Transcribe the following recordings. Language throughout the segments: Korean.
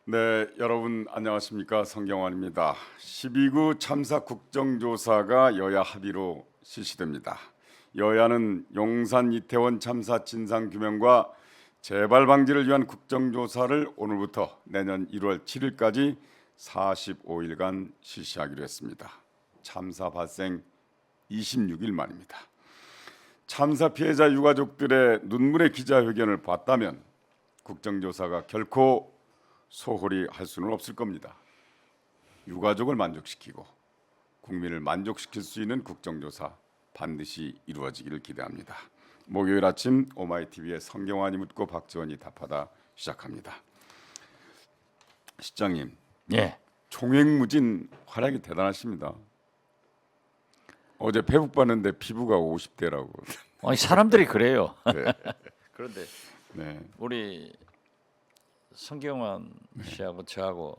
네, 여러분 안녕하십니까? 성경환입니다. 12구 참사 국정조사가 여야 합의로 실시됩니다. 여야는 용산 이태원 참사 진상 규명과 재발 방지를 위한 국정조사를 오늘부터 내년 1월 7일까지 45일간 실시하기로 했습니다. 참사 발생 26일 만입니다. 참사 피해자 유가족들의 눈물의 기자회견을 봤다면 국정조사가 결코 소홀히 할 수는 없을 겁니다. 유가족을 만족시키고 국민을 만족시킬 수 있는 국정조사 반드시 이루어지기를 기대합니다. 목요일 아침 오마이TV의 성경환이 묻고 박지원이 답하다 시작합니다. 시장님, 예. 총행무진 활약이 대단하십니다. 어제 페북 봤는데 피부가 50대라고. 아니 사람들이 그래요. 네. 그런데 네. 우리 성경환 씨하고 저하고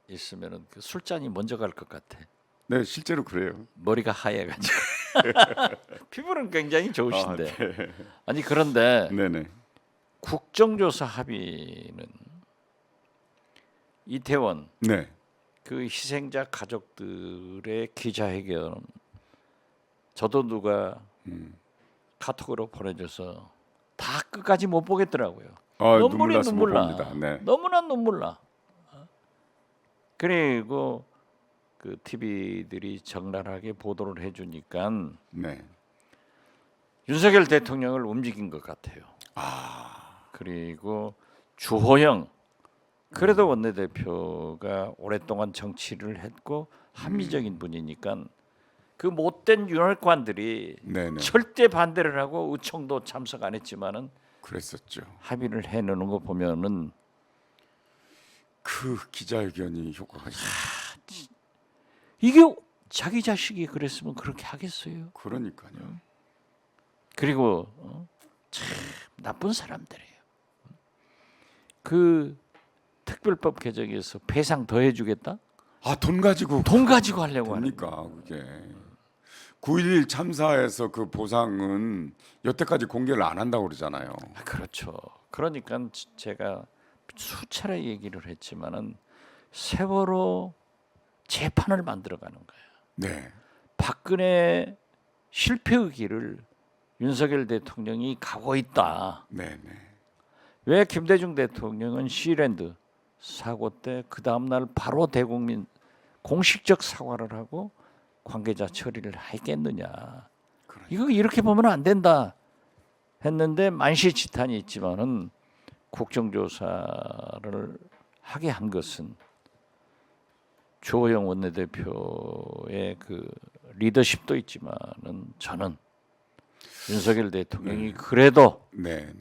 있으면은 그 술잔이 먼저 갈 것 같아. 네, 실제로 그래요. 머리가 하얘가지고 피부는 굉장히 좋으신데. 아, 네. 아니 그런데 네네. 국정조사 합의는 이태원 네. 그 희생자 가족들의 기자회견 저도 누가 카톡으로 보내줘서 다 끝까지 못 보겠더라고요. 아, 눈물이 났으면 눈물 나. 봅니다. 네. 너무나 눈물 나. 그리고 그 TV들이 적나라하게 보도를 해주니까 네. 윤석열 대통령을 움직인 것 같아요. 그리고 주호영 그래도 원내대표가 오랫동안 정치를 했고 합리적인 분이니까 그 못된 윤핵관들이 네네. 절대 반대를 하고 의총도 참석 안 했지만은 그랬었죠. 합의를 해내는 거 보면은 그 기자회견이 효과가 있어요. 이게 자기 자식이 그랬으면 그렇게 하겠어요. 그러니까요. 그리고 참 나쁜 사람들이에요. 그 특별법 개정에서 배상 더 해주겠다? 아, 돈 가지고 돈 가지고 하려고 하는 됩니까 그게? 9.11 참사에서 그 보상은 여태까지 공개를 안 한다고 그러잖아요. 그렇죠. 그러니까 제가 수차례 얘기를 했지만은 세월호 재판을 만들어가는 거예요. 네. 박근혜 실패의 길을 윤석열 대통령이 가고 있다. 네네. 왜 김대중 대통령은 시랜드 사고 때 그 다음 날 바로 대국민 공식적 사과를 하고 관계자 처리를 했겠느냐? 이거 이렇게 보면 안 된다 했는데 만시지탄이 있지만은 국정조사를 하게 한 것은 주호영 원내대표의 그 리더십도 있지만은 저는 윤석열 대통령이 그래도 네네.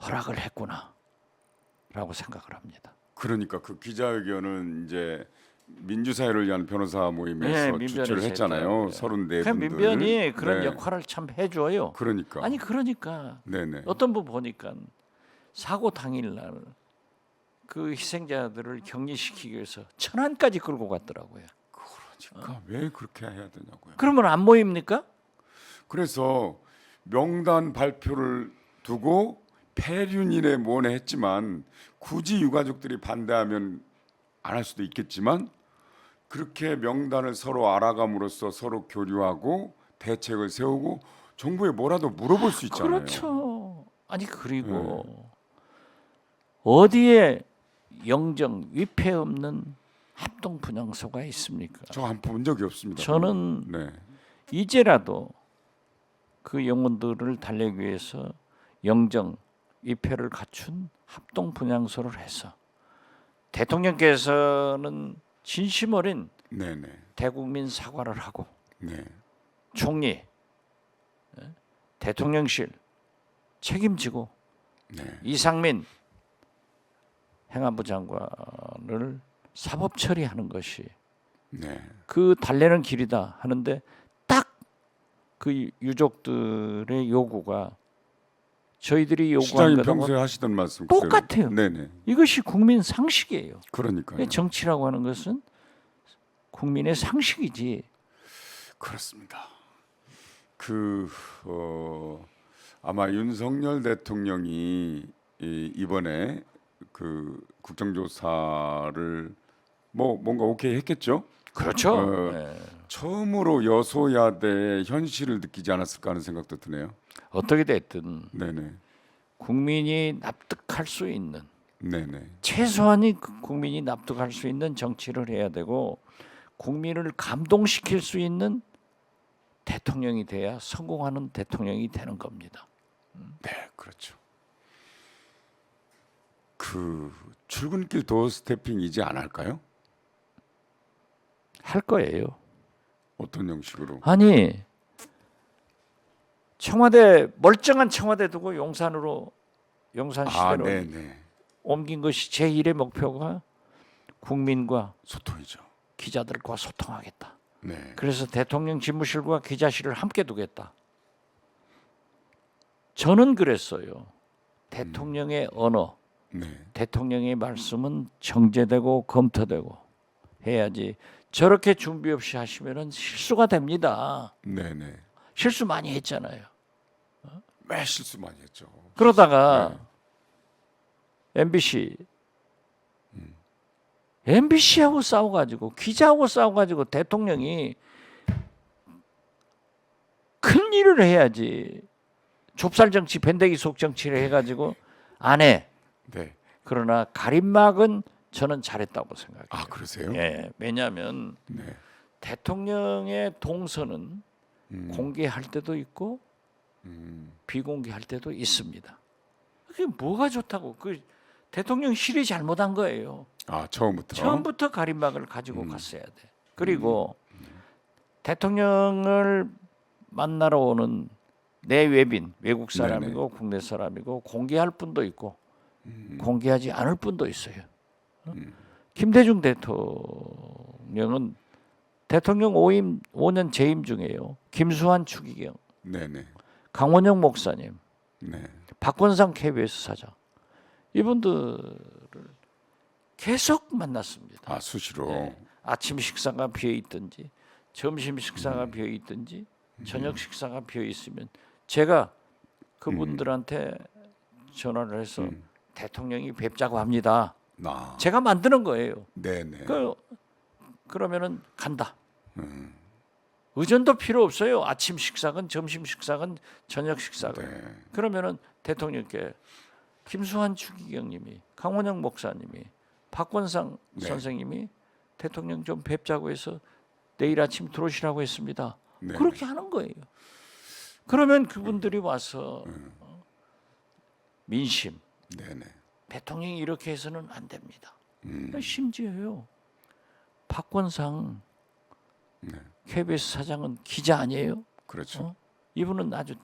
허락을 했구나라고 생각을 합니다. 그러니까 그 기자회견은 이제 민주사회를 위한 변호사 모임에서 네, 민변이 주최를 했잖아요. 했더라고요. 34분들. 민변이 그런 네. 역할을 참 해줘요. 그러니까. 아니 그러니까 네네. 어떤 분 보니까 사고 당일날 그 희생자들을 격리시키기 위해서 천안까지 끌고 갔더라고요. 그러니까 왜 그렇게 해야 되냐고요. 그러면 안 모입니까? 그래서 명단 발표를 두고 폐륜이네 뭐네 했지만 굳이 유가족들이 반대하면 안 할 수도 있겠지만 그렇게 명단을 서로 알아감으로써 서로 교류하고 대책을 세우고 정부에 뭐라도 물어볼 수 있잖아요. 그렇죠. 아니 그리고 어디에 영정 위패 없는 합동 분향소가 있습니까? 저 한 번 본 적이 없습니다. 저는 네. 이제라도 그 영혼들을 달래기 위해서 영정 위패를 갖춘 합동 분향소를 해서 대통령께서는 진심 어린 네네. 대국민 사과를 하고 네. 총리, 대통령실 책임지고 네. 이상민 행안부 장관을 사법 처리하는 것이 네. 그 달래는 길이다 하는데 딱 그 유족들의 요구가 저희들이 요구한 시장님 것하고 평소에 하시던 말씀 똑같아요. 그대로. 네네. 이것이 국민 상식이에요. 그러니까요. 정치라고 하는 것은 국민의 상식이지. 그렇습니다. 아마 윤석열 대통령이 이번에 그 국정조사를 뭐 뭔가 오케이 했겠죠. 그렇죠. 어, 처음으로 여소야대의 현실을 느끼지 않았을까 하는 생각도 드네요. 어떻게 됐든 네네. 국민이 납득할 수 있는 네네. 최소한이 국민이 납득할 수 있는 정치를 해야 되고 국민을 감동시킬 수 있는 대통령이 돼야 성공하는 대통령이 되는 겁니다. 네, 그렇죠. 그 출근길 도어 스태핑 이제 안 할까요? 할 거예요. 어떤 형식으로? 아니 청와대 멀쩡한 청와대 두고 용산 아, 시대로 네네. 옮긴 것이 제1의 목표가 국민과 소통이죠. 기자들과 소통하겠다. 네. 그래서 대통령 집무실과 기자실을 함께 두겠다. 저는 그랬어요. 대통령의 언어, 네. 대통령의 말씀은 정제되고 검토되고 해야지. 저렇게 준비 없이 하시면은 실수가 됩니다. 네네. 실수 많이 했잖아요. 매 실수 많이 했죠. 그러다가 MBC MBC하고 싸워가지고 기자하고 싸워가지고 대통령이 큰 일을 해야지. 좁쌀 정치, 변대기 속 정치를 해가지고 안 해. 네. 그러나 가림막은 저는 잘했다고 생각해요. 아, 그러세요? 예, 왜냐하면 네. 대통령의 동선은 공개할 때도 있고 비공개할 때도 있습니다. 그게 뭐가 좋다고? 그 대통령실이 잘못한 거예요. 아, 처음부터. 처음부터 가림막을 가지고 갔어야 돼. 그리고 대통령을 만나러 오는 내 외빈, 외국 사람이고 국내 사람이고 공개할 분도 있고 공개하지 않을 분도 있어요. 김대중 대통령은 대통령 5년 재임 중에요. 김수환 추기경, 네네. 강원영 목사님, 네. 박건상 KBS 사장 이분들을 계속 만났습니다. 아, 수시로. 네. 아침 식사가 비어 있든지 점심 식사가 비어 있든지 저녁 식사가 비어 있으면 제가 그분들한테 전화를 해서 대통령이 뵙자고 합니다. 나. 제가 만드는 거예요. 네네. 그러면은 간다. 의전도 필요 없어요. 아침 식사건 점심 식사건 저녁 식사건. 네. 그러면은 대통령께 김수환 추기경님이 강원영 목사님이 박건상 네. 선생님이 대통령 좀 뵙자고 해서 내일 아침 들어오시라고 했습니다. 네. 그렇게 하는 거예요. 그러면 그분들이 와서 민심 네네. 대통령이 이렇게 해서는 안 됩니다. 심지어요. 박건상 KBS 사장은 기자 아니에요? 그렇죠. 이분은 아주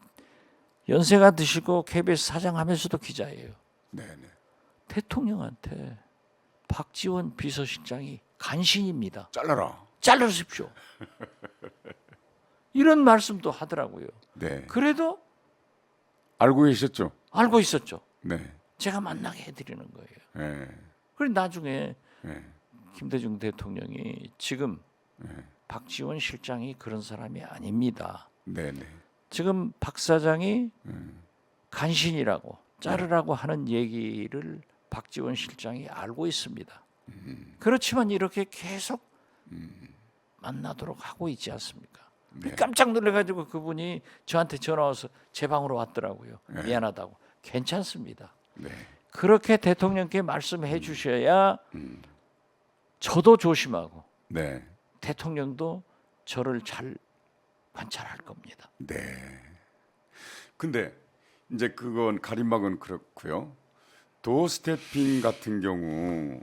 연세가 드시고 KBS 사장하면서도 기자예요. 네네. 대통령한테 박지원 비서실장이 간신입니다. 잘라라. 잘라주십시오. 이런 말씀도 하더라고요. 네. 그래도 알고 계셨죠? 알고 있었죠. 네. 제가 만나게 해드리는 거예요. 네. 그리고 나중에 네. 김대중 대통령이 지금 박지원 실장이 그런 사람이 아닙니다. 네네. 지금 박 사장이 간신이라고 자르라고 하는 얘기를 박지원 실장이 알고 있습니다. 그렇지만 이렇게 계속 만나도록 하고 있지 않습니까? 네. 깜짝 놀래가지고 그분이 저한테 전화 와서 제 방으로 왔더라고요. 네. 미안하다고. 괜찮습니다. 네. 그렇게 대통령께 말씀해 주셔야 저도 조심하고 네. 대통령도 저를 잘 관찰할 겁니다. 네. 근데 이제 그건 가림막은 그렇고요. 도어 스태핑 같은 경우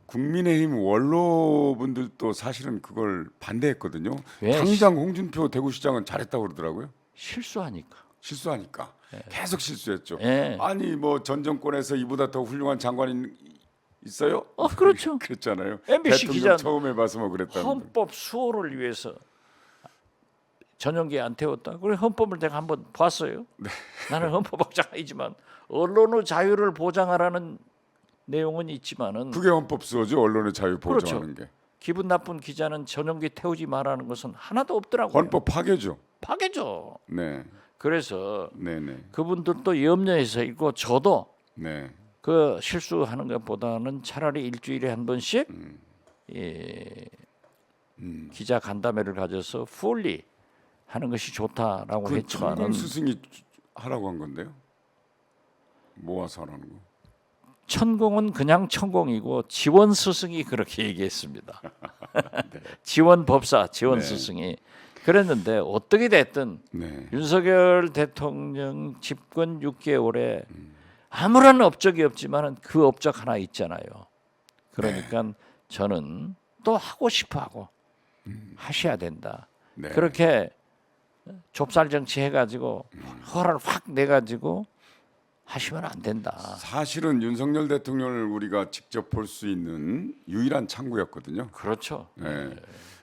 국민의힘 원로분들도 사실은 그걸 반대했거든요. 왜? 당장 홍준표 대구시장은 잘했다고 그러더라고요. 실수하니까. 실수하니까 계속 실수했죠. 예. 아니 뭐 전 정권에서 이보다 더 훌륭한 장관이 있어요? 그렇죠. 그랬잖아요. MBC 대통령 기자 처음 해봐서 뭐 그랬다는. 헌법 수호를 위해서 전용기 안 태웠다. 그래 헌법을 내가 한번 봤어요. 나는 헌법학자이지만 언론의 자유를 보장하라는 내용은 있지만은 그게 헌법 수호죠. 언론의 자유 보장하는 게. 기분 나쁜 기자는 전용기 태우지 말라는 것은 하나도 없더라고요. 헌법 파괴죠. 파괴죠. 네. 그래서 네네. 그분들도 염려해서 있고 저도 네. 그 실수하는 것보다는 차라리 일주일에 한 번씩 기자 간담회를 가져서 풀리 하는 것이 좋다라고 그 했지만은 천공 스승이 하라고 한 건데요. 모아서 하라는 거. 천공은 그냥 천공이고 지원 스승이 그렇게 얘기했습니다. 지원 법사, 지원 네. 스승이 그랬는데 어떻게 됐든 네. 윤석열 대통령 집권 6개월에 아무런 업적이 없지만은 그 업적 하나 있잖아요. 그러니까 저는 또 하고 싶어하고 하셔야 된다. 네. 그렇게 좁쌀 정치 해가지고 허를 확 내가지고 하시면 안 된다. 사실은 윤석열 대통령을 우리가 직접 볼 수 있는 유일한 창구였거든요. 그렇죠. 네.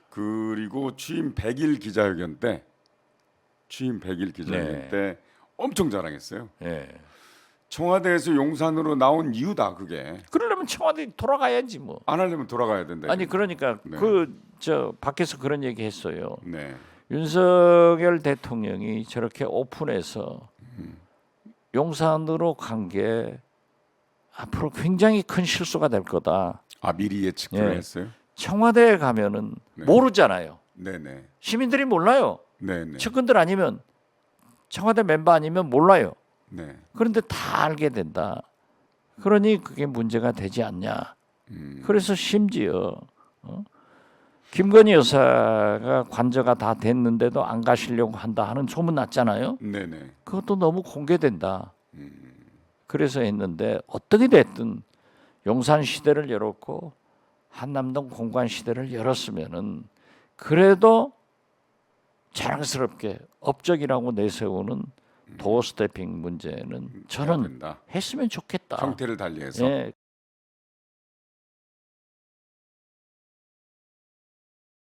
그리고 취임 100일 기자회견 때 네. 때 엄청 자랑했어요. 예. 청와대에서 용산으로 나온 이유다 그게. 그러려면 청와대 돌아가야지 뭐. 안 하려면 돌아가야 된다. 아니 그러니까 네. 그 저 밖에서 그런 얘기 했어요. 네. 윤석열 대통령이 저렇게 오픈해서 용산으로 간 게 앞으로 굉장히 큰 실수가 될 거다. 아 미리 예측을 예. 했어요. 청와대에 가면은 네. 모르잖아요. 네네. 시민들이 몰라요. 네네. 측근들 아니면 청와대 멤버 아니면 몰라요. 네. 그런데 다 알게 된다. 그러니 그게 문제가 되지 않냐. 그래서 심지어 김건희 여사가 관저가 다 됐는데도 안 가시려고 한다 하는 소문 났잖아요. 네네. 그것도 너무 공개된다. 그래서 했는데 어떻게 됐든 용산 시대를 열었고 한남동 공관 시대를 열었으면은 그래도 자랑스럽게 업적이라고 내세우는 도어 스태핑 문제는 해야 저는 된다. 했으면 좋겠다. 형태를 달리해서. 예,